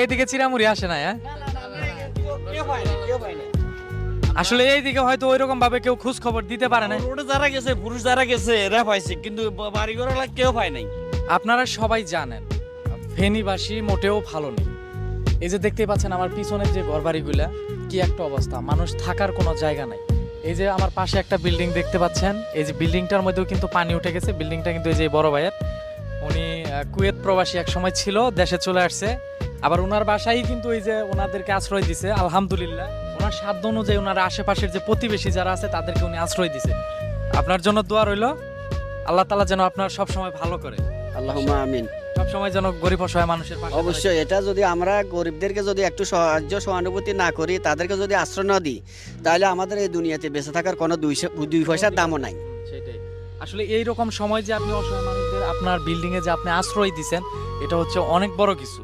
এইদিকে চিরামুড়ি আসে না, হ্যাঁ? আসলে এইদিকে হয়তো ওইরকম ভাবে কেউ খোঁজ খবর দিতে পারে না। রোডে যারা গেছে, পুরুষ যারা গেছে এরা পাইছে, কিন্তু বাড়ি ঘর কেউ পায় নাই। আপনারা সবাই জানেন ফেনীবাসী মোটেও ভালো নেই। এই যে দেখতেই পাচ্ছেন আমার পিছনের যে ঘরবাড়িগুলা, কি একটা অবস্থা, মানুষ থাকার কোনো জায়গা নাই। এই যে আমার পাশে একটা বিল্ডিং দেখতে পাচ্ছেন, এই যে বিল্ডিংটার মধ্যেও কিন্তু পানি উঠে গেছে। বিল্ডিংটা কিন্তু এই যে বড় ভাইয়ের, উনি কুয়েত প্রবাসী এক সময় ছিল, দেশে চলে আসছে। আবার ওনার বাসায় কিন্তু এই যে ওনাদেরকে আশ্রয় দিছে, আলহামদুলিল্লাহ। ওনার সাধ্য অনুযায়ী ওনার আশেপাশের যে প্রতিবেশী যারা আছে তাদেরকে উনি আশ্রয় দিছে। আপনার জন্য দোয়া রইল, আল্লাহ তাআলা যেন আপনার সব সময় ভালো করে, আল্লাহুম্মা আমিন। সব সময় যেন গরিব অসহায় মানুষের পাশে অবশ্যই এটা যদি আমরা গরিবদেরকে যদি একটু সাহায্য সহানুভূতি না করি, তাদেরকে যদি আশ্রয় না দিই, তাহলে আমাদের এই দুনিয়াতে বেঁচে থাকার কোনো দুই পয়সার দামও নাই। সেটাই। আসলে এই রকম সময় যে আপনি অসহায় মানুষদের আপনার বিল্ডিং এ যে আপনি আশ্রয় দিবেন, এটা হচ্ছে অনেক বড় কিছু।